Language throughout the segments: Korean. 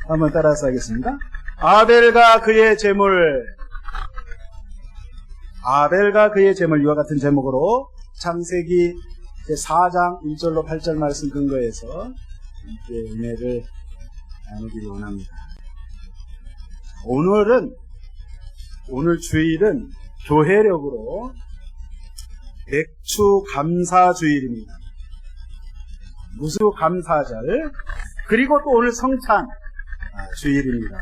한번 따라서 하겠습니다. 아벨과 그의 제물, 이와 같은 제목으로 창세기 4장 1절로 8절 말씀 근거해서 함께 은혜를 나누기를 원합니다. 오늘 주일은 교회력으로 맥주 감사 주일입니다. 무수 감사절, 그리고 또 오늘 성찬 주일입니다.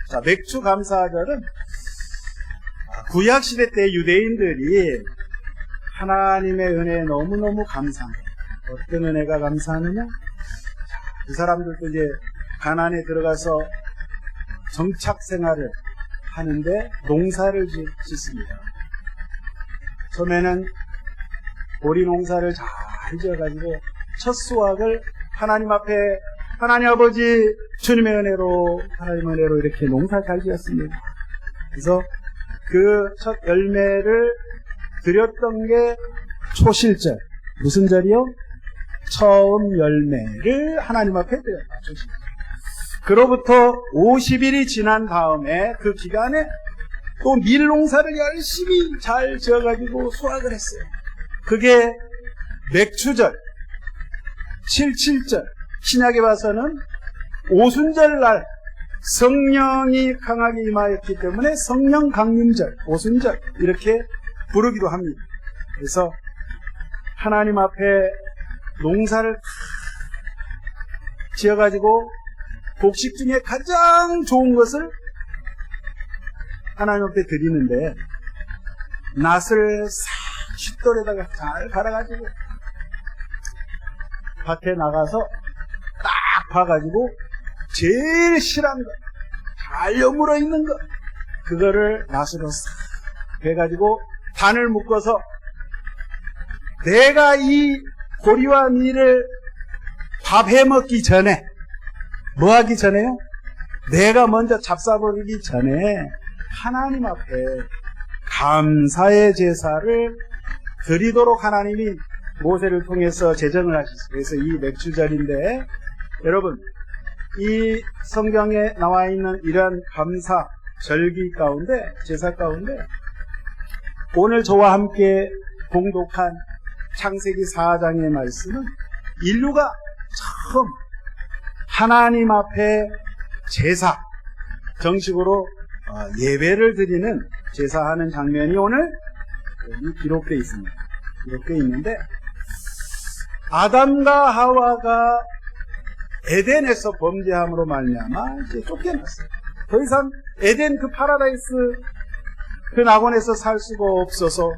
자, 맥주 감사절은 구약시대 때 유대인들이 하나님의 은혜에 너무너무 감사합니다. 어떤 은혜가 감사하느냐? 그 사람들도 이제 가나안에 들어가서 정착 생활을 하는데 농사를 짓습니다. 처음에는 보리 농사를 잘 지어가지고 첫 수확을 하나님 앞에 하나님 아버지 주님의 은혜로, 하나님의 은혜로 이렇게 농사 잘 지었습니다. 그래서 그 첫 열매를 드렸던 게 초실절. 무슨 절이요? 처음 열매를 하나님 앞에 드렸다. 초실절. 그로부터 50일이 지난 다음에 그 기간에 또 밀농사를 열심히 잘 지어가지고 수확을 했어요. 그게 맥추절, 77절. 신약에 봐서는 오순절날 성령이 강하게 임하였기 때문에 성령 강림절, 오순절 이렇게 부르기도 합니다. 그래서 하나님 앞에 농사를 지어가지고 곡식 중에 가장 좋은 것을 하나님 앞에 드리는데, 낫을 싹 쉿돌에다가 잘 갈아가지고 밭에 나가서 딱 봐가지고 제일 실한 거, 잘 여물어 있는 거, 그거를 낫으로 싹 해가지고 단을 묶어서 내가 이 보리와 밀을 밥 해먹기 전에, 뭐 하기 전에요? 내가 먼저 잡숴버리기 전에 하나님 앞에 감사의 제사를 드리도록 하나님이 모세를 통해서 제정을 하셨어요. 그래서 이 맥주절인데, 여러분, 이 성경에 나와 있는 이러한 감사 절기 가운데, 제사 가운데 오늘 저와 함께 봉독한 창세기 4장의 말씀은 인류가 처음 하나님 앞에 제사, 정식으로 예배를 드리는 제사하는 장면이 오늘 기록되어 있습니다. 기록되어 있는데, 아담과 하와가 에덴에서 범죄함으로 말미암아 이제 쫓겨났어요. 더 이상 에덴 그 파라다이스 그 낙원에서 살 수가 없어서,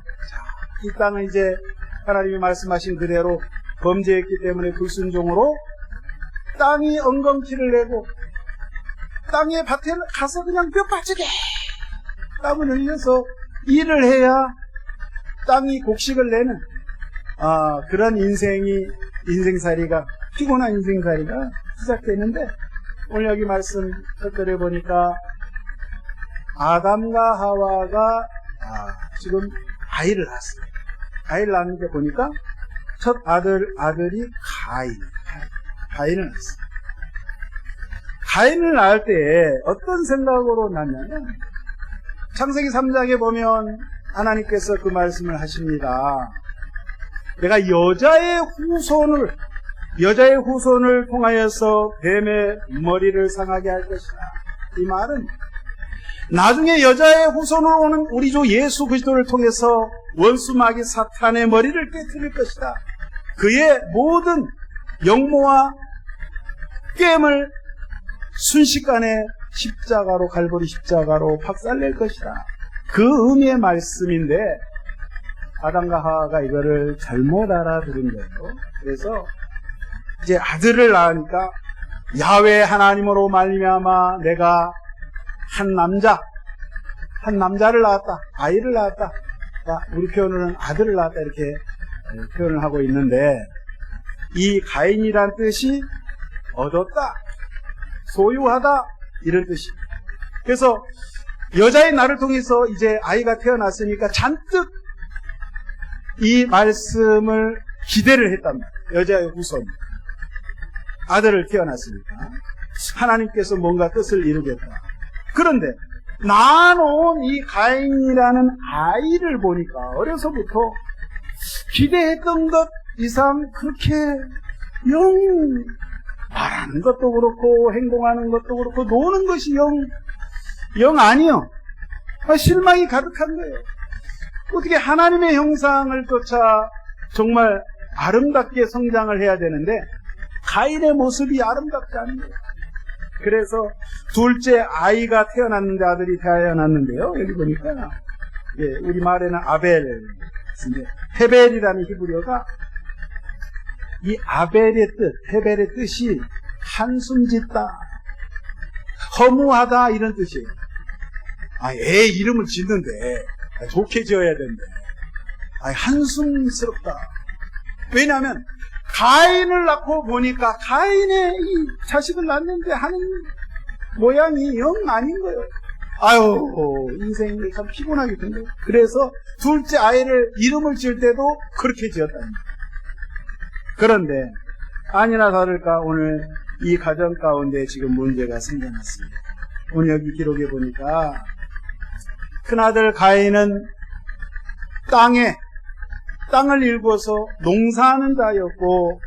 이 땅은 이제 하나님이 말씀하신 그대로 범죄했기 때문에 불순종으로 땅이 엉겅퀴를 내고 땅의 밭에 가서 그냥 뼈 빠지게 땀을 흘려서 일을 해야 땅이 곡식을 내는 그런 인생살이가, 피곤한 인생살이가 시작되는데, 오늘 여기 말씀 댓글에 보니까 아담과 하와가 지금 아이를 낳았어요. 아이를 낳는데 보니까 첫 아들이 가인을 낳았어요. 가인을 낳을 때 어떤 생각으로 낳냐면, 창세기 3장에 보면 하나님께서 그 말씀을 하십니다. 내가 여자의 후손을 통하여서 뱀의 머리를 상하게 할 것이다. 이 말은 나중에 여자의 후손으로 오는 우리 주 예수 그리스도를 통해서 원수 마귀 사탄의 머리를 깨트릴 것이다. 그의 모든 영모와 깸을 순식간에 갈보리 십자가로 박살낼 것이다. 그 의미의 말씀인데, 아담과 하와가 이거를 잘못 알아들은 거예요. 그래서 이제 아들을 낳으니까 야훼 하나님으로 말미암아 내가 한 남자를 낳았다, 아이를 낳았다. 우리 표현으로는 아들을 낳았다, 이렇게 표현을 하고 있는데, 이 가인이란 뜻이 얻었다, 소유하다, 이런 뜻입니다. 그래서 여자의 나를 통해서 이제 아이가 태어났으니까 잔뜩 이 말씀을 기대를 했답니다. 여자의 후손, 아들을 태어났으니까. 하나님께서 뭔가 뜻을 이루겠다. 그런데 낳아놓은 이 가인이라는 아이를 보니까 어려서부터 기대했던 것 이상 그렇게 영 말하는 것도 그렇고 행동하는 것도 그렇고 노는 것이 영 아니요. 실망이 가득한 거예요. 어떻게 하나님의 형상을 쫓아 정말 아름답게 성장을 해야 되는데 가인의 모습이 아름답지 않은 거예요. 그래서 둘째 아이가 태어났는데 아들이 태어났는데요. 여기 보니까 우리 말에는 아벨, 헤벨이라는 히브리어가 이 아벨의 뜻, 헤벨의 뜻이 한숨 짓다, 허무하다 이런 뜻이에요. 애 이름을 짓는데 좋게 지어야 되는데 한숨스럽다. 왜냐하면 가인을 낳고 보니까 가인의 이 자식을 낳는데 하는 모양이 영 아닌 거예요. 인생이 참 피곤하겠던데. 그래서 둘째 아이를 이름을 지을 때도 그렇게 지었답니다. 그런데 아니나 다를까 오늘 이 가정 가운데 지금 문제가 생겨났습니다. 오늘 여기 기록에 보니까 큰아들 가인은 땅을 일궈서 농사하는 자였고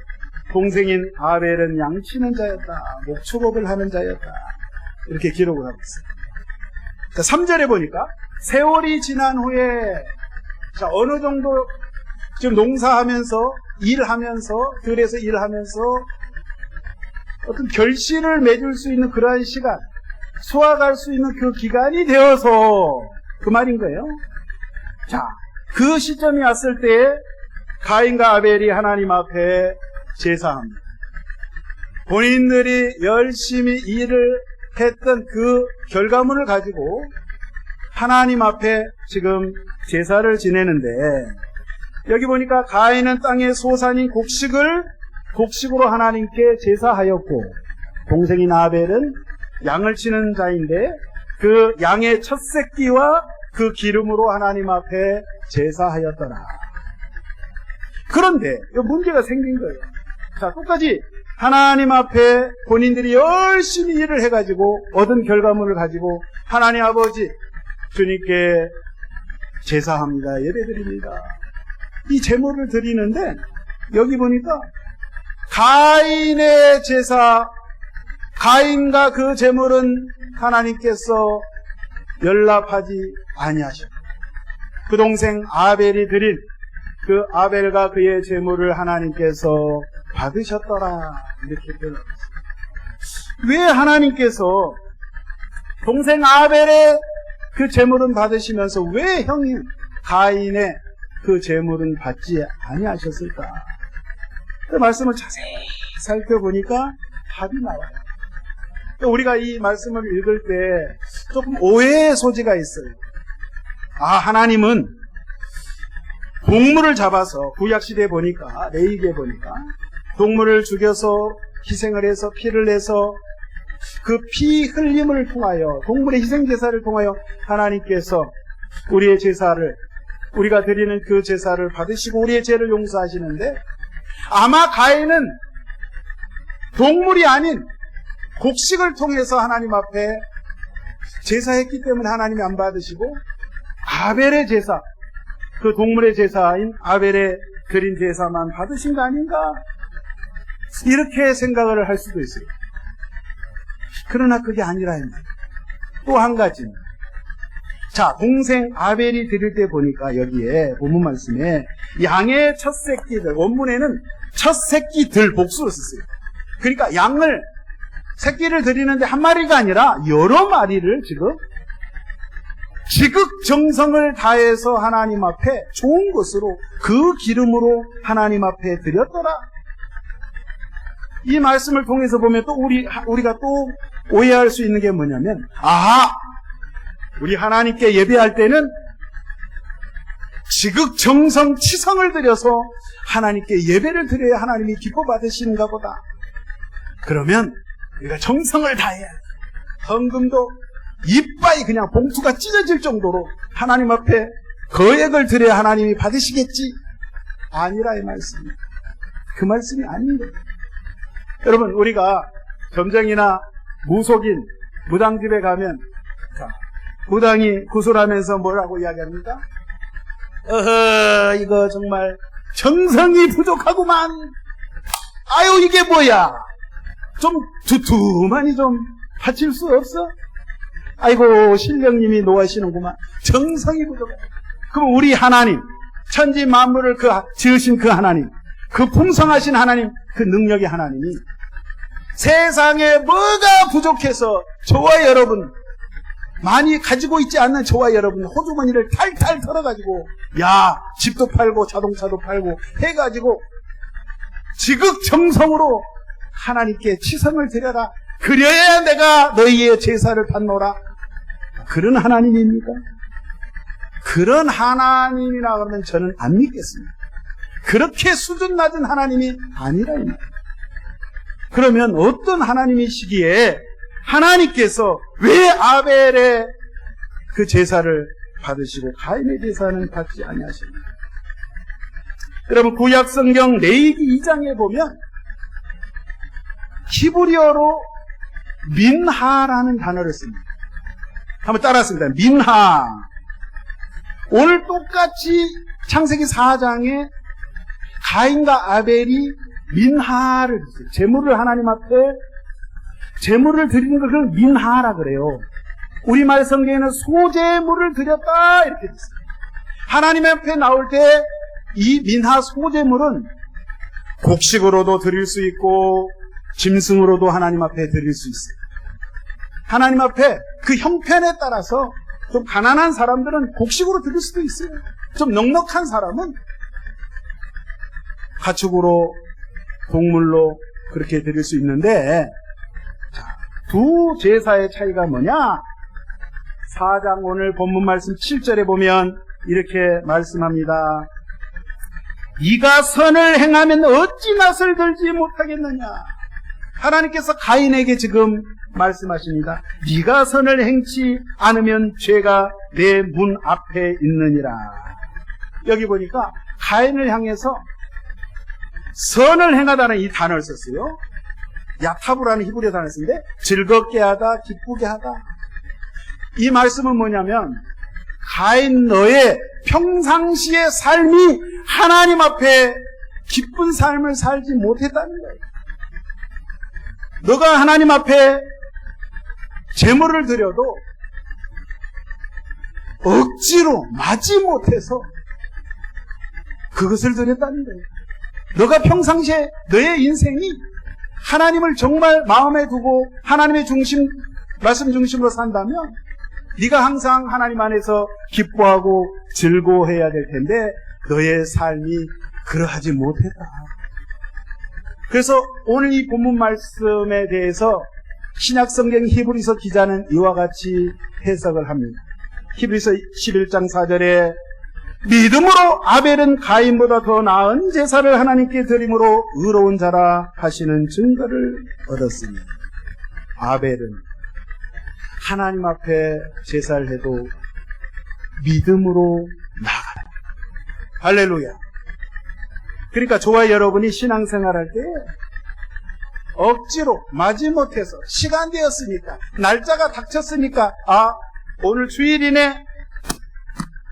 동생인 아벨은 양치는 자였다. 목축업을 하는 자였다. 이렇게 기록을 하고 있어요. 자, 3절에 보니까 세월이 지난 후에 어느 정도 지금 농사하면서 들에서 일하면서 어떤 결실을 맺을 수 있는 그러한 시간, 수확할 수 있는 그 기간이 되어서 그 말인 거예요. 자, 그 시점이 왔을 때 가인과 아벨이 하나님 앞에 제사합니다. 본인들이 열심히 일을 했던 그 결과물을 가지고 하나님 앞에 지금 제사를 지내는데 여기 보니까 가인은 땅의 소산인 곡식으로 하나님께 제사하였고 동생인 아벨은 양을 치는 자인데 그 양의 첫 새끼와 그 기름으로 하나님 앞에 제사하였더라. 그런데 문제가 생긴 거예요. 자, 끝까지 하나님 앞에 본인들이 열심히 일을 해가지고 얻은 결과물을 가지고 하나님 아버지 주님께 제사합니다. 예배드립니다. 이 제물을 드리는데 여기 보니까 가인의 제사, 가인과 그 제물은 하나님께서 연락하지 아니하셨고 그 동생 아벨이 드린 그 아벨과 그의 제물을 하나님께서 받으셨더라. 이렇게 표현합니다. 왜 하나님께서 동생 아벨의 그 제물은 받으시면서 왜 형님 가인의 그 제물은 받지 아니하셨을까? 그 말씀을 자세히 살펴보니까 답이 나와요. 우리가 이 말씀을 읽을 때 조금 오해의 소지가 있어요. 하나님은 동물을 잡아서 구약시대에 보니까 레위기에 보니까 동물을 죽여서 희생을 해서 피를 내서 그 피 흘림을 통하여 동물의 희생제사를 통하여 하나님께서 우리의 제사를 우리가 드리는 그 제사를 받으시고 우리의 죄를 용서하시는데 아마 가인은 동물이 아닌 곡식을 통해서 하나님 앞에 제사했기 때문에 하나님이 안 받으시고 아벨의 제사, 그 동물의 제사인 아벨의 드린 제사만 받으신 거 아닌가? 이렇게 생각을 할 수도 있어요. 그러나 그게 아니라 또 한 가지는 자, 동생 아벨이 드릴 때 보니까 여기에 본문 말씀에 양의 첫 새끼들, 원문에는 첫 새끼들 복수로 썼어요. 그러니까 양을 새끼를 드리는데 한 마리가 아니라 여러 마리를 지금 지극정성을 다해서 하나님 앞에 좋은 것으로 그 기름으로 하나님 앞에 드렸더라. 이 말씀을 통해서 보면 또 우리가 또 오해할 수 있는 게 뭐냐면 우리 하나님께 예배할 때는 지극정성 치성을 들여서 하나님께 예배를 드려야 하나님이 기뻐 받으시는가 보다. 그러면 우리가 정성을 다해야 헌금도 이빠이 그냥 봉투가 찢어질 정도로 하나님 앞에 거액을 드려야 하나님이 받으시겠지? 아니라 이 말씀입니다. 그 말씀이 아닌 거예요. 여러분, 우리가 점쟁이나 무속인 무당집에 가면 자, 무당이 구슬하면서 뭐라고 이야기합니까? 이거 정말 정성이 부족하구만. 아유, 이게 뭐야? 좀 두툼하니 좀 바칠 수 없어? 아이고, 신령님이 노하시는구만. 정성이 부족해. 그럼 우리 하나님, 천지 만물을 지으신 그 하나님, 그 풍성하신 하나님, 그 능력의 하나님이 세상에 뭐가 부족해서 저와 여러분, 많이 가지고 있지 않는 저와 여러분 호주머니를 탈탈 털어가지고 야, 집도 팔고 자동차도 팔고 해가지고 지극정성으로 하나님께 치성을 드려라. 그래야 내가 너희의 제사를 받노라. 그런 하나님입니까? 그런 하나님이라 그러면 저는 안 믿겠습니다. 그렇게 수준 낮은 하나님이 아니라 이 말이에요. 그러면 어떤 하나님이시기에 하나님께서 왜 아벨의 그 제사를 받으시고 가인의 제사는 받지 아니하십니까? 여러분, 구약 성경 레위기 2장에 보면 히브리어로 민하라는 단어를 씁니다. 한번 따라했습니다. 민하. 오늘 똑같이 창세기 4장에 가인과 아벨이 민하를 드렸어요. 제물을 하나님 앞에 제물을 드리는 것을 민하라 그래요. 우리말 성경에는 소제물을 드렸다 이렇게 됐어요. 하나님 앞에 나올 때 이 민하 소제물은 곡식으로도 드릴 수 있고 짐승으로도 하나님 앞에 드릴 수 있어요. 하나님 앞에 그 형편에 따라서 좀 가난한 사람들은 곡식으로 드릴 수도 있어요. 좀 넉넉한 사람은 가축으로 동물로 그렇게 드릴 수 있는데, 두 제사의 차이가 뭐냐? 4장 오늘 본문 말씀 7절에 보면 이렇게 말씀합니다. 네가 선을 행하면 어찌 낯을 들지 못하겠느냐? 하나님께서 가인에게 지금 말씀하십니다. 네가 선을 행치 않으면 죄가 내 문 앞에 있느니라. 여기 보니까 가인을 향해서 선을 행하다는 이 단어를 썼어요. 야타부라는 히브리어 단어를 쓰는데 즐겁게 하다, 기쁘게 하다. 이 말씀은 뭐냐면 가인, 너의 평상시의 삶이 하나님 앞에 기쁜 삶을 살지 못했다는 거예요. 너가 하나님 앞에 제물을 드려도 억지로 마지못해서 그것을 드렸다는 거예요. 너가 평상시에 너의 인생이 하나님을 정말 마음에 두고 하나님의 중심, 말씀 중심으로 산다면 네가 항상 하나님 안에서 기뻐하고 즐거워해야 될 텐데 너의 삶이 그러하지 못했다. 그래서 오늘 이 본문 말씀에 대해서 신약성경 히브리서 기자는 이와 같이 해석을 합니다. 히브리서 11장 4절에 믿음으로 아벨은 가인보다 더 나은 제사를 하나님께 드림으로 의로운 자라 하시는 증거를 얻었으니, 아벨은 하나님 앞에 제사를 해도 믿음으로 나아가라. 할렐루야. 그러니까 저와 여러분이 신앙생활할 때 억지로 마지못해서 시간 되었으니까, 날짜가 닥쳤으니까, 오늘 주일이네,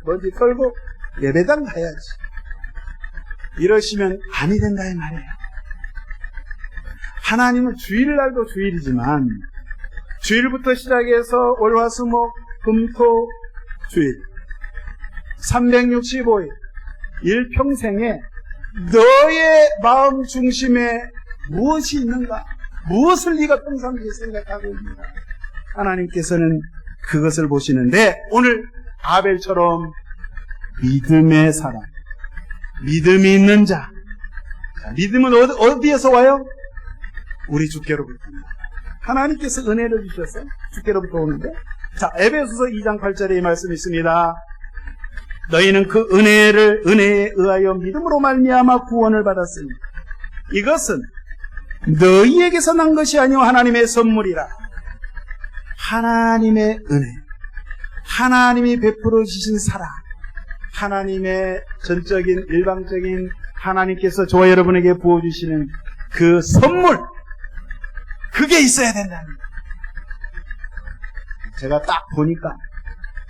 먼지 털고 예배당 가야지, 이러시면 아니 된다 이 말이에요. 하나님은 주일날도 주일이지만 주일부터 시작해서 월화수목 금토 주일 365일 일평생에 너의 마음 중심에 무엇이 있는가, 무엇을 네가 평상시에 생각하고 있는가, 하나님께서는 그것을 보시는데, 오늘 아벨처럼 믿음의 사람, 믿음이 있는 자, 믿음은 어디에서 와요? 우리 주께로부터입니다. 하나님께서 은혜를 주셔서 주께로부터 오는데, 자, 에베소서 2장 8절에 이 말씀이 있습니다. 너희는 그 은혜에 의하여 믿음으로 말미암아 구원을 받았으니 이것은 너희에게서 난 것이 아니요 하나님의 선물이라. 하나님의 은혜, 하나님이 베풀어 주신 사랑, 하나님의 전적인 일방적인 하나님께서 저와 여러분에게 부어주시는 그 선물, 그게 있어야 된다는 거예요. 제가 딱 보니까,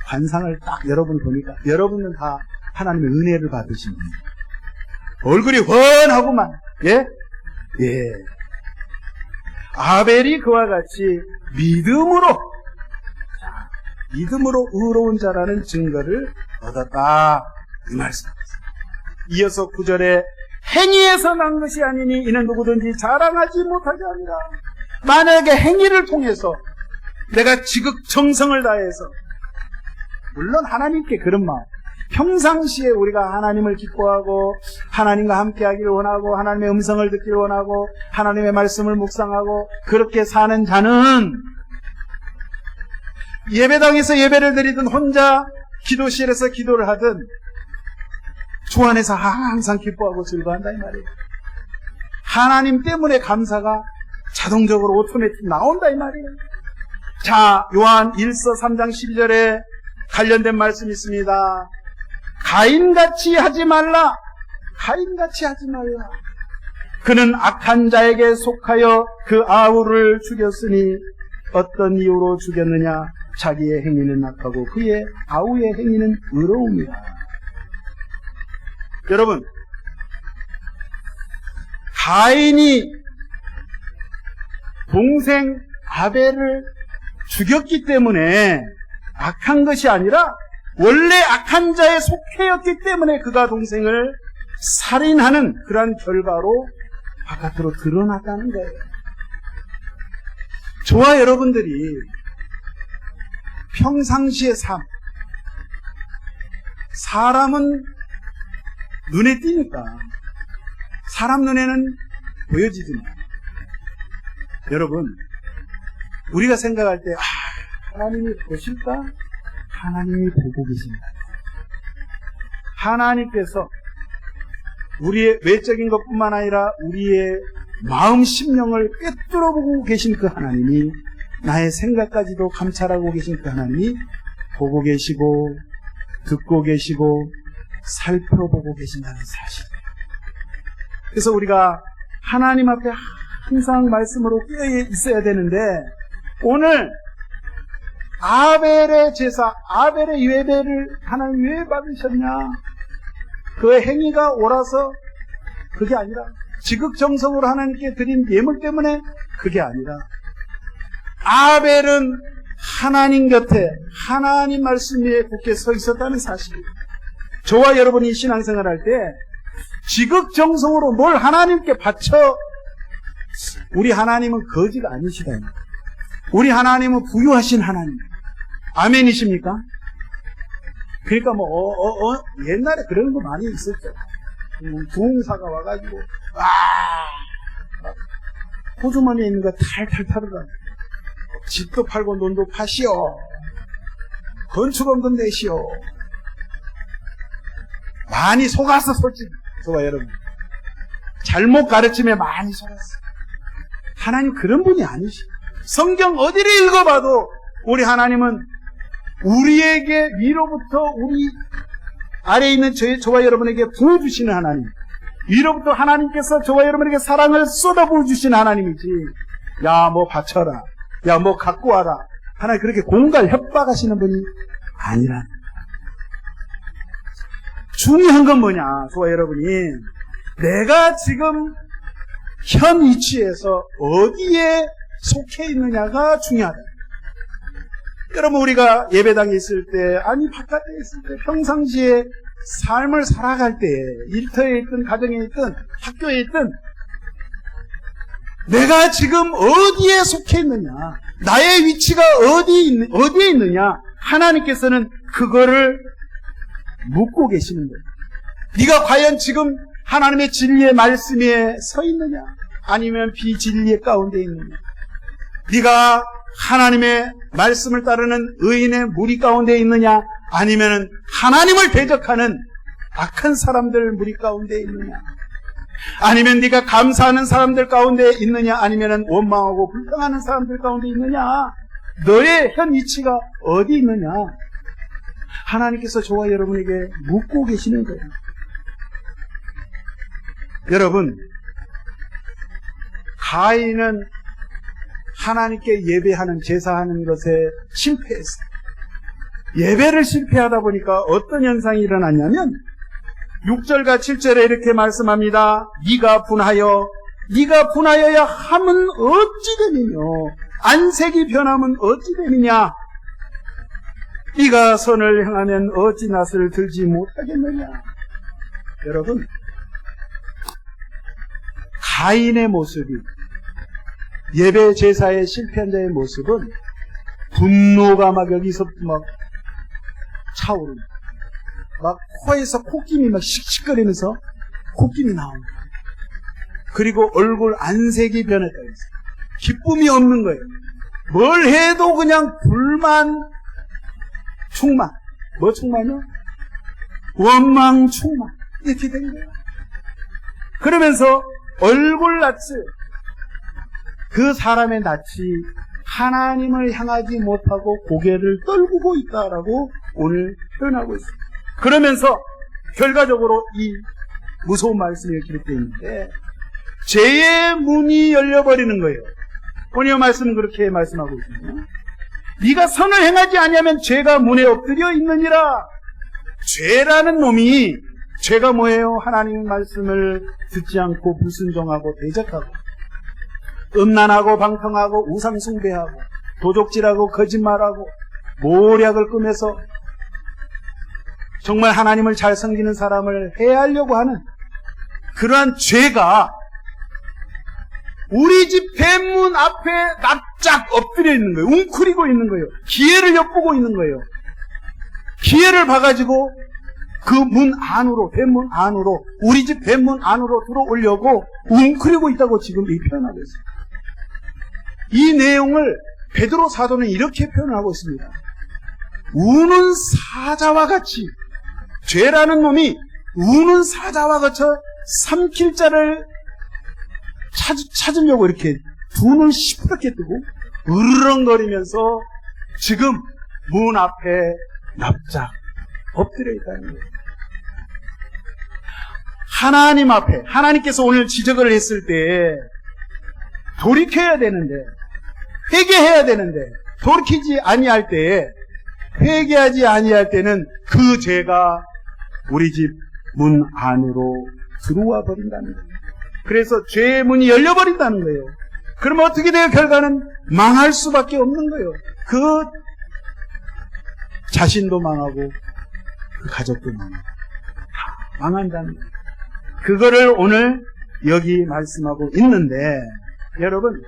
관상을 딱 여러분 보니까, 여러분은 다 하나님의 은혜를 받으신 분이에요. 얼굴이 훤하구만. 예? 예. 아벨이 그와 같이 믿음으로 의로운 자라는 증거를 얻었다. 이 말씀입니다. 이어서 9절에 행위에서 난 것이 아니니 이는 누구든지 자랑하지 못하게 하니라. 만약에 행위를 통해서 내가 지극정성을 다해서, 물론 하나님께 그런 마음, 평상시에 우리가 하나님을 기뻐하고 하나님과 함께하기를 원하고 하나님의 음성을 듣기를 원하고 하나님의 말씀을 묵상하고 그렇게 사는 자는 예배당에서 예배를 드리든 혼자 기도실에서 기도를 하든 주 안에서 항상 기뻐하고 즐거워한다 이 말이에요. 하나님 때문에 감사가 자동적으로 오토매틱 나온다 이 말이에요. 자, 요한 1서 3장 12절에 관련된 말씀이 있습니다. 가인같이 하지 말라. 가인같이 하지 말라. 그는 악한 자에게 속하여 그 아우를 죽였으니 어떤 이유로 죽였느냐? 자기의 행위는 악하고 그의 아우의 행위는 의로움이라. 여러분, 가인이 동생 아벨을 죽였기 때문에 악한 것이 아니라 원래 악한 자에 속해였기 때문에 그가 동생을 살인하는 그러한 결과로 바깥으로 드러났다는 거예요. 저와 여러분들이 평상시의 삶, 사람은 눈에 띄니까 사람 눈에는 보여지지만 여러분, 우리가 생각할 때 하나님이 보실까? 하나님이 보고 계신다. 하나님께서 우리의 외적인 것뿐만 아니라 우리의 마음 심령을 꿰뚫어 보고 계신 그 하나님이, 나의 생각까지도 감찰하고 계신 그 하나님이 보고 계시고 듣고 계시고 살펴보고 계신다는 사실이에요. 그래서 우리가 하나님 앞에 항상 말씀으로 끼어 있어야 되는데, 오늘 아벨의 제사, 아벨의 예배를 하나님 왜 받으셨냐? 그 행위가 옳아서 그게 아니라, 지극정성으로 하나님께 드린 예물 때문에 그게 아니라, 아벨은 하나님 곁에 하나님 말씀 위에 굳게 서 있었다는 사실이에요. 저와 여러분이 신앙생활 할 때 지극정성으로 뭘 하나님께 바쳐, 우리 하나님은 거지가 아니시다. 우리 하나님은 부유하신 하나님. 아멘이십니까? 그러니까 옛날에 그런 거 많이 있었죠. 부흥사가 와가지고 호주머니에 있는 거 탈탈 털어가, 집도 팔고 돈도 파시오, 건축원금 내시오. 많이 속았어, 솔직히. 저와 여러분, 잘못 가르침에 많이 속았어. 하나님 그런 분이 아니시. 성경 어디를 읽어봐도 우리 하나님은 우리에게 위로부터 우리 아래에 있는 저와 여러분에게 부어주시는 하나님, 위로부터 하나님께서 저와 여러분에게 사랑을 쏟아부어 주시는 하나님이지, 야 뭐 바쳐라, 야 뭐 갖고 와라, 하나님 그렇게 공갈 협박하시는 분이 아니라. 중요한 건 뭐냐, 저와 여러분이 내가 지금 현 위치에서 어디에 속해 있느냐가 중요하다. 여러분, 우리가 예배당에 있을 때, 아니 바깥에 있을 때, 평상시에 삶을 살아갈 때, 일터에 있든 가정에 있든 학교에 있든 내가 지금 어디에 속해 있느냐, 나의 위치가 어디에 있느냐, 하나님께서는 그거를 묻고 계시는 거예요. 네가 과연 지금 하나님의 진리의 말씀 위에 서 있느냐, 아니면 비진리의 가운데 있느냐, 네가 하나님의 말씀을 따르는 의인의 무리 가운데 있느냐, 아니면 하나님을 대적하는 악한 사람들 무리 가운데 있느냐, 아니면 네가 감사하는 사람들 가운데 있느냐, 아니면 원망하고 불평하는 사람들 가운데 있느냐, 너의 현 위치가 어디 있느냐, 하나님께서 저와 여러분에게 묻고 계시는 거예요. 여러분, 가인은 하나님께 예배하는 제사하는 것에 실패했어요. 예배를 실패하다 보니까 어떤 현상이 일어났냐면 6절과 7절에 이렇게 말씀합니다. 네가 분하여야 함은 어찌 됨이며 안색이 변함은 어찌 됨이냐. 네가 선을 행하면 어찌 낯을 들지 못하겠느냐. 여러분, 가인의 모습이, 예배 제사에 실패한 자의 모습은 분노가 막 여기서 막 차오릅니다. 막 코에서 콧김이 막 씩씩거리면서 콧김이 나옵니다. 그리고 얼굴 안색이 변했다 그랬어요. 기쁨이 없는 거예요. 뭘 해도 그냥 불만, 충만. 뭐 충만이요? 원망, 충만. 이렇게 된 거예요. 그러면서 얼굴 낯을, 그 사람의 낯이 하나님을 향하지 못하고 고개를 떨구고 있다라고 오늘 표현하고 있습니다. 그러면서 결과적으로 이 무서운 말씀이 기록되어 있는데 죄의 문이 열려버리는 거예요. 오늘 말씀은 그렇게 말씀하고 있습니다. 네가 선을 행하지 아니하면 죄가 문에 엎드려 있느니라. 죄라는 놈이, 죄가 뭐예요? 하나님 말씀을 듣지 않고 불순종하고 대적하고 음란하고 방탕하고 우상숭배하고 도적질하고 거짓말하고 모략을 꾸며서 정말 하나님을 잘 섬기는 사람을 해하려고 하는 그러한 죄가 우리 집 대문 앞에 납작 엎드려 있는 거예요. 웅크리고 있는 거예요. 기회를 엿보고 있는 거예요. 기회를 봐가지고 그 문 안으로, 대문 안으로, 우리 집 대문 안으로 들어오려고 웅크리고 있다고 지금 이 표현하고 있습니다. 이 내용을 베드로 사도는 이렇게 표현하고 있습니다. 우는 사자와 같이, 죄라는 놈이 우는 사자와 같이 삼킬 자를 찾으려고 이렇게 두 눈을 시퍼렇게 뜨고 으르렁거리면서 지금 문 앞에 납작 엎드려 있다는 거예요. 하나님 앞에, 하나님께서 오늘 지적을 했을 때 돌이켜야 되는데, 회개해야 되는데, 돌이키지 아니할 때에, 회개하지 아니할 때는 그 죄가 우리 집 문 안으로 들어와 버린다는 거예요. 그래서 죄의 문이 열려버린다는 거예요. 그러면 어떻게 돼요? 결과는 망할 수밖에 없는 거예요. 그 자신도 망하고 그 가족도 망하고 다 망한다는 거예요. 그거를 오늘 여기 말씀하고 있는데, 여러분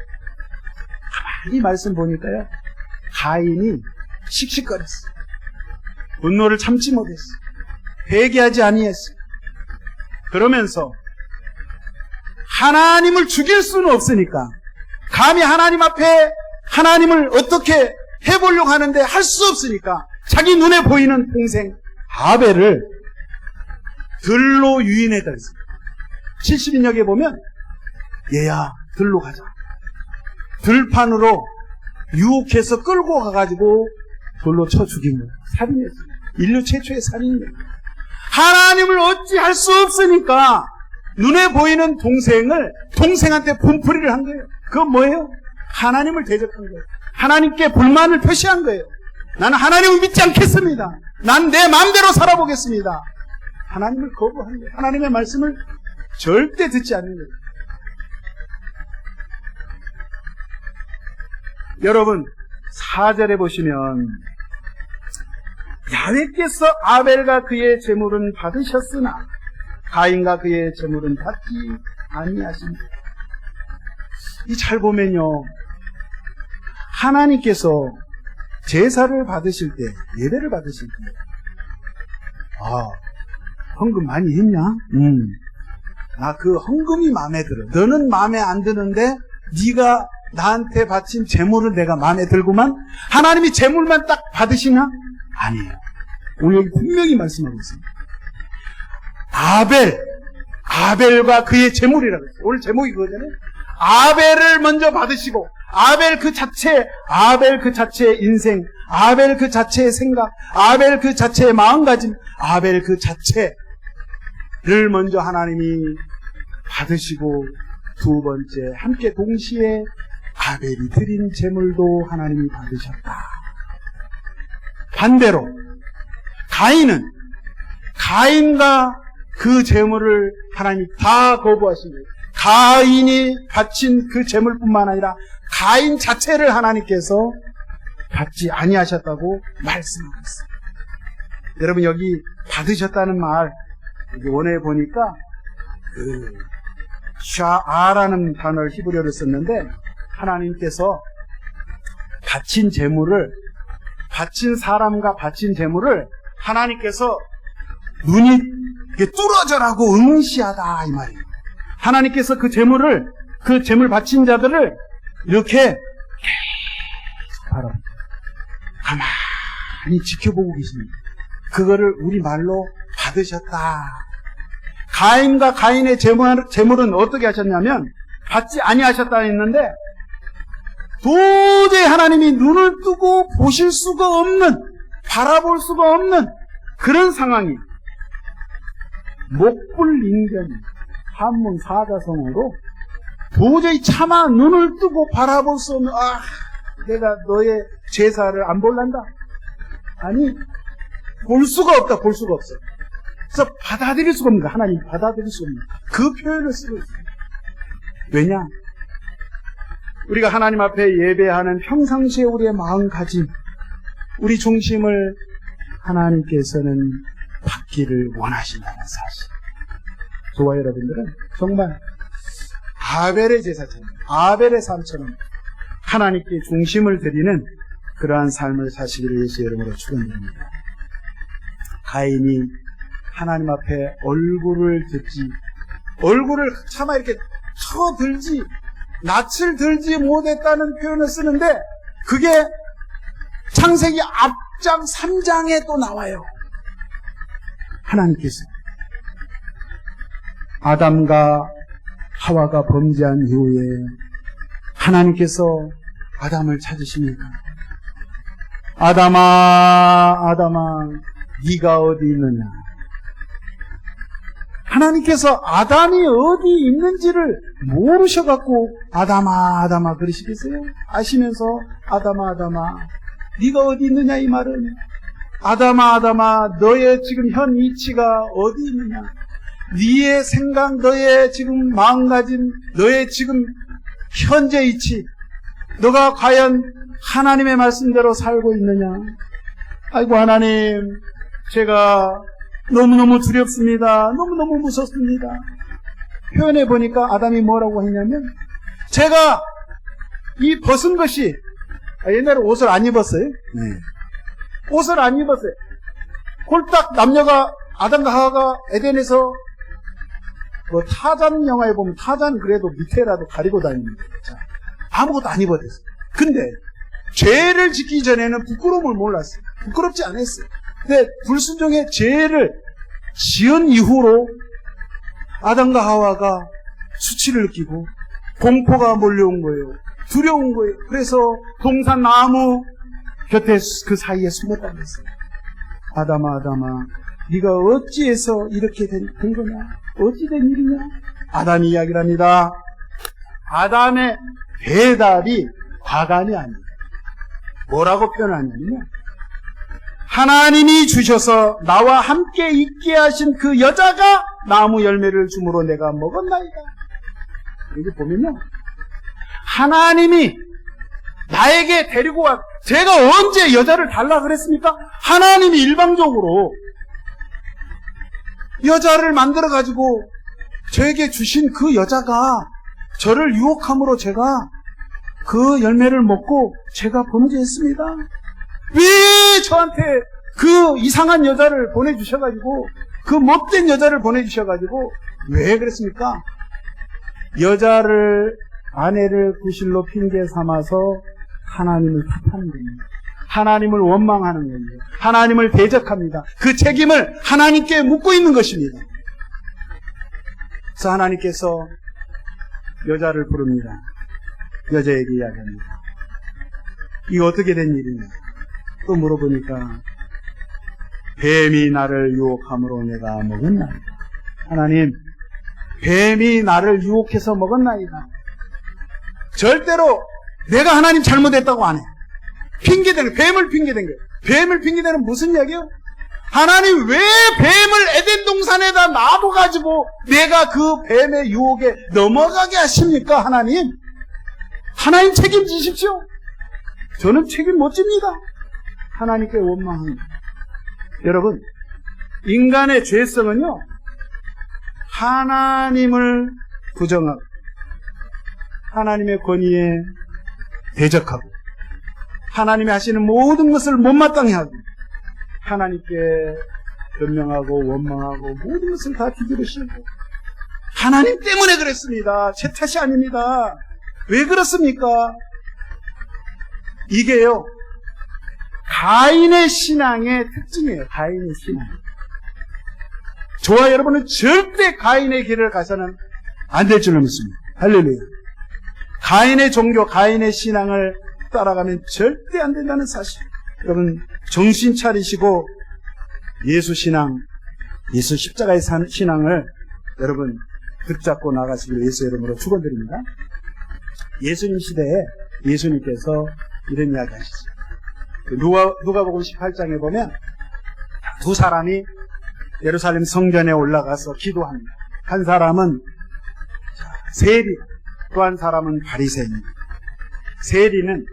가만히 말씀 보니까요, 가인이 씩씩거렸어요. 분노를 참지 못했어요. 회개하지 아니했어요. 그러면서 하나님을 죽일 수는 없으니까, 감히 하나님 앞에 하나님을 어떻게 해보려고 하는데 할 수 없으니까 자기 눈에 보이는 동생 아벨을 들로 유인해다 했습니다. 70인역에 보면 얘야 들로 가자. 들판으로 유혹해서 끌고 가가지고 돌로 쳐 죽인 거예요. 살인했어요. 인류 최초의 살인이에요. 하나님을 어찌 할 수 없으니까 눈에 보이는 동생을, 동생한테 분풀이를 한 거예요. 그건 뭐예요? 하나님을 대적한 거예요. 하나님께 불만을 표시한 거예요. 나는 하나님을 믿지 않겠습니다. 난 내 마음대로 살아보겠습니다. 하나님을 거부한 거예요. 하나님의 말씀을 절대 듣지 않는 거예요. 여러분 4절에 보시면 야훼께서 아벨과 그의 제물은 받으셨으나 가인과 그의 제물은 받지 아니하십니다. 이 잘 보면요, 하나님께서 제사를 받으실 때, 예배를 받으실 때, 헌금 많이 했냐? 나 그 헌금이 마음에 들어. 너는 마음에 안 드는데 네가 나한테 바친 제물을 내가 마음에 들구만. 하나님이 제물만 딱 받으시나? 아니에요. 오늘 여기 분명히 말씀하고 있습니다. 아벨과 그의 제물이라고 했어요. 오늘 제목이 그거잖아요. 아벨을 먼저 받으시고, 아벨 그 자체의 인생, 아벨 그 자체의 생각, 아벨 그 자체의 마음가짐, 아벨 그 자체를 먼저 하나님이 받으시고, 두 번째 함께 동시에 아벨이 드린 제물도 하나님이 받으셨다. 반대로 가인과 그 제물을 하나님이 다 거부하신 거예요. 가인이 바친 그 제물뿐만 아니라 가인 자체를 하나님께서 받지 아니하셨다고 말씀하고 있어요. 여러분, 여기 받으셨다는 말, 여기 원어에 보니까 샤아라는 단어를 히브리어로 썼는데, 하나님께서 바친 사람과 바친 제물을 하나님께서 눈이 뚫어져라고 응시하다, 이 말이에요. 하나님께서 그 제물 바친 자들을 이렇게 바로 가만히 지켜보고 계십니다. 그거를 우리말로 받으셨다. 가인과 가인의 제물은 어떻게 하셨냐면, 받지 아니하셨다 했는데, 도저히 하나님이 눈을 뜨고 보실 수가 없는, 바라볼 수가 없는 그런 상황이 목불인견 한문 사자성어로 도저히 차마 눈을 뜨고 바라볼 수 없는, 내가 너의 제사를 안 볼란다. 아니, 볼 수가 없다. 그래서 받아들일 수가 없는 거야. 하나님 받아들일 수 없는 그 표현을 쓰고 있어요. 왜냐? 우리가 하나님 앞에 예배하는 평상시에 우리의 마음가짐, 우리 중심을 하나님께서는 받기를 원하신다는 사실. 저와 여러분들은 정말 아벨의 제사처럼, 아벨의 삶처럼 하나님께 중심을 드리는 그러한 삶을 사시기를 예수 이름으로 축원드립니다. 가인이 하나님 앞에 얼굴을 차마 이렇게 쳐들지, 낯을 들지 못했다는 표현을 쓰는데, 그게 창세기 앞장 3장에 또 나와요. 하나님께서 아담과 하와가 범죄한 이후에 하나님께서 아담을 찾으십니까? 아담아, 네가 어디 있느냐? 하나님께서 아담이 어디 있는지를 모르셔갖고 아담아 그러시겠어요? 아시면서 아담아 네가 어디 있느냐, 이 말은 아담아 너의 지금 현 위치가 어디 있느냐? 네의 생각, 너의 지금 마음가짐, 너의 지금 현재 위치, 너가 과연 하나님의 말씀대로 살고 있느냐? 아이고 하나님, 제가 너무너무 두렵습니다. 너무너무 무섭습니다. 표현해 보니까 아담이 뭐라고 했냐면, 제가 이 벗은 것이, 옛날에 옷을 안 입었어요. 네. 옷을 안 입었어요. 홀딱 남녀가, 아담과 하와가 에덴에서 타잔 영화에 보면 타잔 그래도 밑에라도 가리고 다닙니다. 아무것도 안 입어댔어요. 근데 죄를 짓기 전에는 부끄러움을 몰랐어요. 부끄럽지 않았어요. 근데 불순종의 죄를 지은 이후로 아담과 하와가 수치를 느끼고 공포가 몰려온 거예요. 두려운 거예요. 그래서 동산 나무 곁에 그 사이에 숨었다고 했어요. 아담아 네가 어찌해서 이렇게 된 거냐? 어찌 된 일이냐? 아담이 이야기를 합니다. 아담의 대답이 과간이 아니에요. 뭐라고 표현하냐면요, 하나님이 주셔서 나와 함께 있게 하신 그 여자가 나무 열매를 주므로 내가 먹었나이다. 여기 보면요, 하나님이 나에게 데리고 와, 제가 언제 여자를 달라 그랬습니까? 하나님이 일방적으로 여자를 만들어가지고 저에게 주신 그 여자가 저를 유혹함으로 제가 그 열매를 먹고 제가 범죄했습니다. 왜 저한테 그 이상한 여자를 보내주셔가지고, 그 못된 여자를 보내주셔가지고 왜 그랬습니까? 여자를, 아내를 구실로 핑계 삼아서 하나님을 탓하는 겁니다. 하나님을 원망하는 겁니다. 하나님을 대적합니다. 그 책임을 하나님께 묻고 있는 것입니다. 그래서 하나님께서 여자를 부릅니다. 여자에게 이야기합니다. 이거 어떻게 된 일이냐? 또 물어보니까 뱀이 나를 유혹함으로 내가 먹었나이다. 하나님, 뱀이 나를 유혹해서 먹었나이다. 절대로 내가 하나님 잘못했다고 안 해. 핑계대는, 뱀을 핑계댄 거예요. 뱀을 핑계대는 무슨 이야기예요? 하나님 왜 뱀을 에덴 동산에다 놔둬가지고 내가 그 뱀의 유혹에 넘어가게 하십니까? 하나님 책임지십시오. 저는 책임 못 집니다. 하나님께 원망합니다. 여러분, 인간의 죄성은요, 하나님을 부정하고 하나님의 권위에 대적하고 하나님이 하시는 모든 것을 못마땅히 하고 하나님께 변명하고 원망하고 모든 것을 다 뒤집으시고 하나님 때문에 그랬습니다. 제 탓이 아닙니다. 왜 그렇습니까? 이게요, 가인의 신앙의 특징이에요. 가인의 신앙. 저와 여러분은 절대 가인의 길을 가서는 안 될 줄로 믿습니다. 할렐루야. 가인의 종교, 가인의 신앙을 따라가면 절대 안 된다는 사실. 여러분, 정신 차리시고 예수 신앙, 예수 십자가의 신앙을 여러분 붙잡고 나가시기를 예수 이름으로 축원드립니다. 예수님 시대에 예수님께서 이런 이야기 하시죠. 누가복음 18장에 보면 두 사람이 예루살렘 성전에 올라가서 기도합니다. 한 사람은 세리, 또 한 사람은 바리새인입니다. 세리는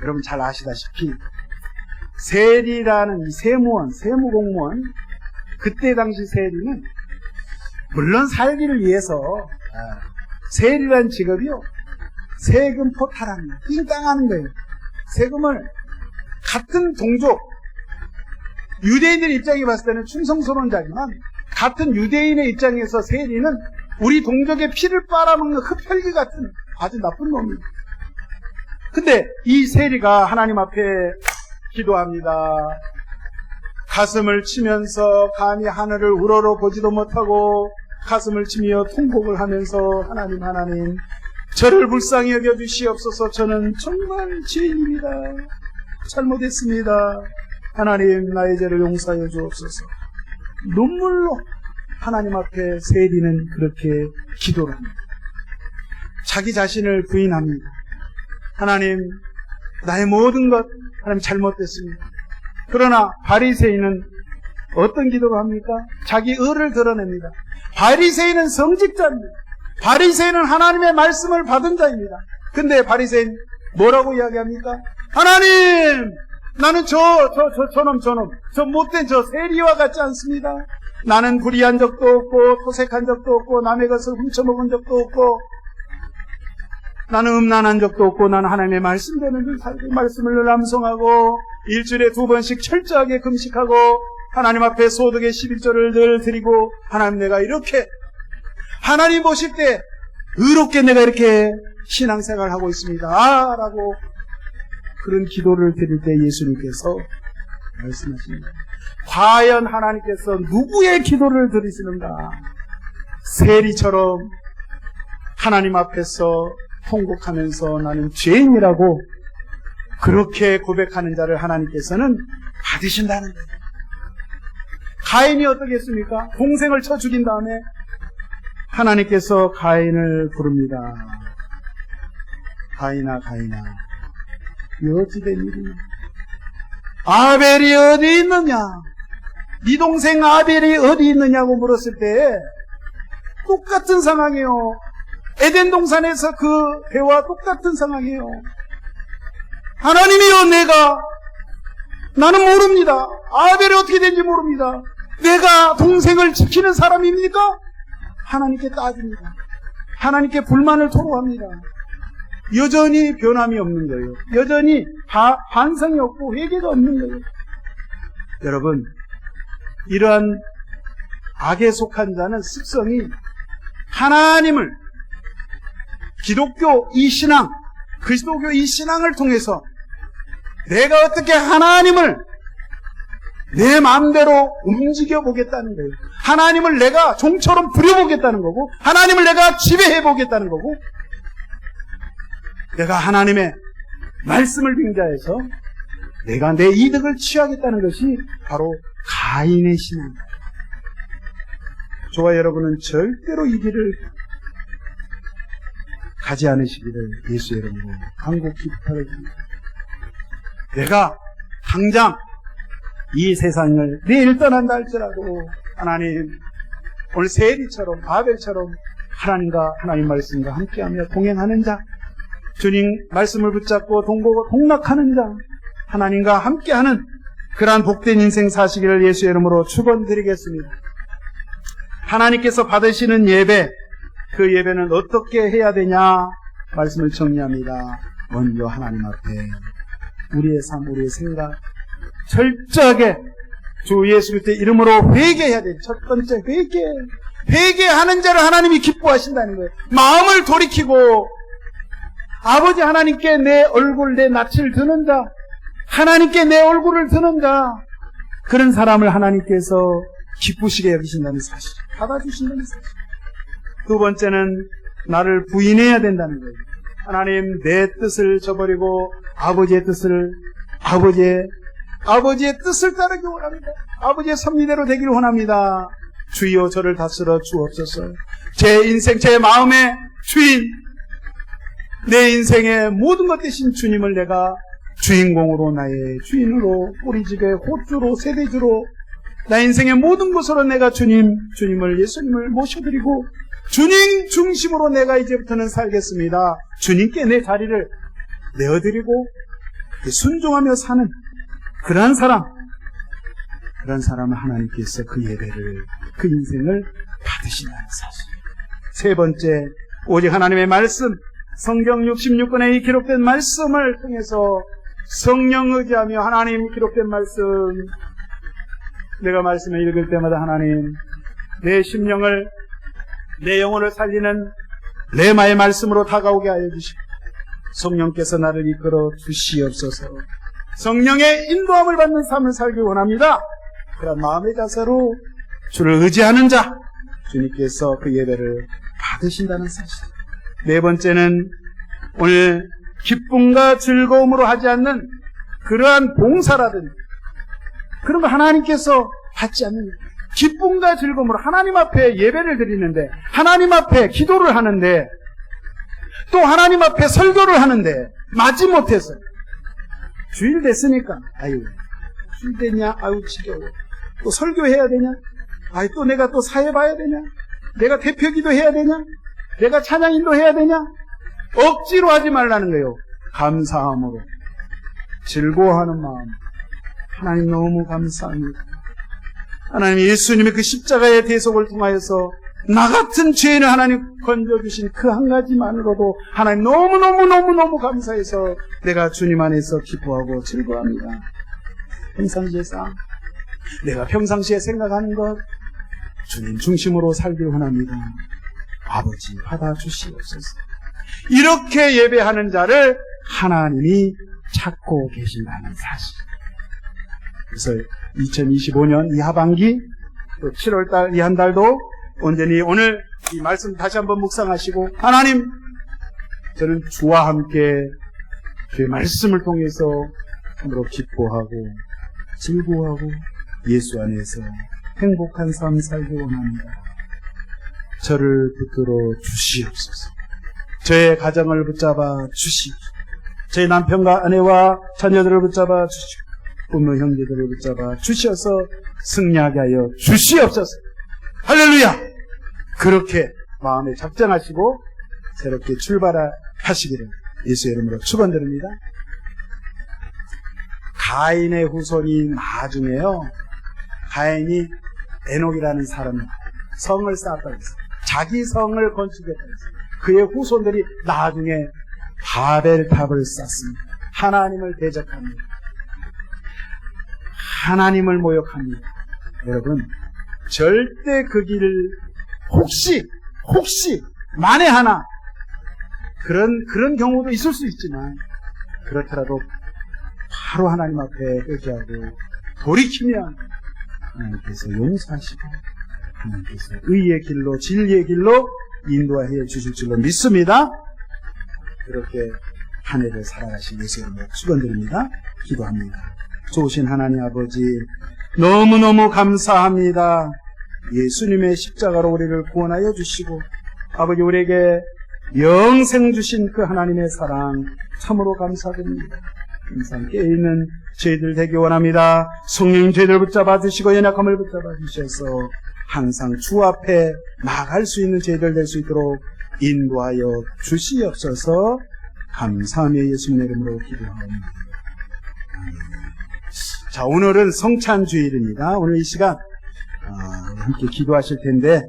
여러분 잘 아시다시피 세리라는 세무원, 세무공무원, 그때 당시 세리는 물론 살기를 위해서 세리라는 직업이요, 세금 포탈합니다. 띵땅하는 거예요. 세금을 같은 동족, 유대인들 입장에 봤을 때는 충성스러운 자지만 같은 유대인의 입장에서 세리는 우리 동족의 피를 빨아먹는 흡혈귀 같은 아주 나쁜 놈입니다. 근데 이 세리가 하나님 앞에 기도합니다. 가슴을 치면서 감히 하늘을 우러러 보지도 못하고 가슴을 치며 통곡을 하면서 하나님 저를 불쌍히 여겨주시옵소서. 저는 정말 죄인입니다. 잘못했습니다. 하나님 나의 죄를 용서하여 주옵소서. 눈물로 하나님 앞에 세리는 그렇게 기도를 합니다. 자기 자신을 부인합니다. 하나님, 나의 모든 것 하나님 잘못됐습니다. 그러나 바리새인은 어떤 기도를 합니까? 자기 의를 드러냅니다. 바리새인은 성직자입니다. 바리새인은 하나님의 말씀을 받은 자입니다. 근데 바리새인 뭐라고 이야기합니까? 하나님, 나는 저 못된 저 세리와 같지 않습니다. 나는 불의한 적도 없고 토색한 적도 없고 남의 것을 훔쳐먹은 적도 없고 나는 음란한 적도 없고 나는 하나님의 말씀대로 늘 살고 말씀을 늘 암송하고 일주일에 2번씩 철저하게 금식하고 하나님 앞에 소득의 11조를 늘 드리고 하나님 내가 이렇게 하나님 보실 때 의롭게 내가 이렇게 신앙생활을 하고 있습니다. 라고 그런 기도를 드릴 때 예수님께서 말씀하십니다. 과연 하나님께서 누구의 기도를 들으시는가? 세리처럼 하나님 앞에서 통곡하면서 나는 죄인이라고 그렇게 고백하는 자를 하나님께서는 받으신다는 거예요. 가인이 어떻게 했습니까? 동생을 쳐 죽인 다음에 하나님께서 가인을 부릅니다. 가인아 이 어찌된 일이냐? 아벨이 어디 있느냐? 네 동생 아벨이 어디 있느냐고 물었을 때 똑같은 상황이에요. 에덴 동산에서 그 배와 똑같은 상황이에요. 하나님이여, 나는 모릅니다. 아벨이 어떻게 된지 모릅니다. 내가 동생을 지키는 사람입니까? 하나님께 따집니다. 하나님께 불만을 토로합니다. 여전히 변함이 없는 거예요. 여전히 반성이 없고 회개가 없는 거예요. 여러분, 이러한 악에 속한 자는 습성이 하나님을 기독교 이 신앙, 그리스도교 이 신앙을 통해서 내가 어떻게 하나님을 내 마음대로 움직여 보겠다는 거예요. 하나님을 내가 종처럼 부려보겠다는 거고 하나님을 내가 지배해 보겠다는 거고 내가 하나님의 말씀을 빙자해서 내가 내 이득을 취하겠다는 것이 바로 가인의 신앙입니다. 저와 여러분은 절대로 이 길을 가지 않으시기를 예수의 이름으로 간곡히 부탁드립니다. 내가 당장 이 세상을 내일 떠난다 할지라도 하나님, 오늘 세리처럼 바벨처럼 하나님과 하나님 말씀과 함께하며 동행하는 자, 주님 말씀을 붙잡고 동고고 동락하는 자, 하나님과 함께하는 그러한 복된 인생 사시기를 예수의 이름으로 축원드리겠습니다. 하나님께서 받으시는 예배, 그 예배는 어떻게 해야 되냐 말씀을 정리합니다. 먼저 하나님 앞에 우리의 삶, 우리의 생각 철저하게 주 예수 그리스도의 이름으로 회개해야 돼요. 첫 번째 회개하는 자를 하나님이 기뻐하신다는 거예요. 마음을 돌이키고 아버지 하나님께 내 얼굴, 내 낯을 드는 자, 하나님께 내 얼굴을 드는 자, 그런 사람을 하나님께서 기쁘시게 여기신다는 사실, 받아주신다는 사실. 두 번째는 나를 부인해야 된다는 거예요. 하나님, 내 뜻을 저버리고 아버지의 뜻을, 아버지의 뜻을 따르기 원합니다. 아버지의 섭리대로 되기를 원합니다. 주여 저를 다스려 주옵소서. 제 인생, 제 마음의 주인, 내 인생의 모든 것 대신 주님을 내가 주인공으로, 나의 주인으로, 뿌리집에 호주로, 세대주로, 나 인생의 모든 것으로 내가 주님을, 예수님을 모셔드리고 주님 중심으로 내가 이제부터는 살겠습니다. 주님께 내 자리를 내어드리고 순종하며 사는 그러한 사람을 하나님께서 그 예배를, 그 인생을 받으신다는 사실. 세 번째, 오직 하나님의 말씀, 성경 66권에 이 기록된 말씀을 통해서 성령 의지하며 하나님 기록된 말씀, 내가 말씀을 읽을 때마다 하나님, 내 심령을, 내 영혼을 살리는 레마의 말씀으로 다가오게 하여 주시고 성령께서 나를 이끌어 주시옵소서. 성령의 인도함을 받는 삶을 살기 원합니다. 그런 마음의 자세로 주를 의지하는 자, 주님께서 그 예배를 받으신다는 사실. 네 번째는 오늘 기쁨과 즐거움으로 하지 않는 그러한 봉사라든지 그런 거 하나님께서 받지 않는, 기쁨과 즐거움으로 하나님 앞에 예배를 드리는데, 하나님 앞에 기도를 하는데, 또 하나님 앞에 설교를 하는데 마지못해서 주일 됐으니까 아유 주일 됐냐, 아유 지겨워, 또 설교해야 되냐, 아유 또 내가 또 사회 봐야 되냐, 내가 대표기도 해야 되냐, 내가 찬양인도 해야 되냐, 억지로 하지 말라는 거예요. 감사함으로, 즐거워하는 마음. 하나님 너무 감사합니다. 하나님, 예수님의 그 십자가의 대속을 통하여서 나 같은 죄인을 하나님 건져주신 그 한 가지만으로도 하나님 너무너무 감사해서 내가 주님 안에서 기뻐하고 즐거워합니다. 내가 평상시에 생각하는 것 주님 중심으로 살길 원합니다. 아버지 받아주시옵소서. 이렇게 예배하는 자를 하나님이 찾고 계신다는 사실. 그래서 2025년 이 하반기, 또 7월달 이 한 달도 온전히 오늘 이 말씀 다시 한번 묵상하시고, 하나님, 저는 주와 함께 주의 말씀을 통해서 참으로 기뻐하고 즐거워하고 예수 안에서 행복한 삶 살기 원합니다. 저를 붙들어 주시옵소서. 저의 가정을 붙잡아 주시옵소서. 저의 남편과 아내와 자녀들을 붙잡아 주시옵소서. 부모 형제들을 붙잡아 주셔서 승리하게 하여 주시옵소서. 할렐루야! 그렇게 마음에 작정하시고 새롭게 출발하시기를 예수의 이름으로 축원드립니다. 가인의 후손이 나중에요, 가인이 에녹이라는 사람이 성을 쌓았다고 했어요. 자기 성을 건축했다고 했어요. 그의 후손들이 나중에 바벨탑을 쌓습니다. 하나님을 대적합니다. 하나님을 모욕합니다. 여러분, 절대 그 길을 혹시 만에 하나 그런 경우도 있을 수 있지만, 그렇더라도 바로 하나님 앞에 의지하고 돌이키면 하나님께서 용서하시고 하나님께서 의의 길로, 진리의 길로 인도하여 주실 줄로 믿습니다. 그렇게 한 해를 살아가신 예수의 이름으로 축원드립니다. 기도합니다. 좋으신 하나님 아버지, 너무너무 감사합니다. 예수님의 십자가로 우리를 구원하여 주시고, 아버지, 우리에게 영생 주신 그 하나님의 사랑 참으로 감사드립니다. 항상 깨어있는 저희들 되기 원합니다. 성령 저희들 붙잡아 주시고 연약함을 붙잡아 주셔서 항상 주 앞에 나갈 수 있는 저희들 될 수 있도록 인도하여 주시옵소서. 감사하며 예수님의 이름으로 기도합니다. 자, 오늘은 성찬주일입니다. 오늘 이 시간 함께 기도하실 텐데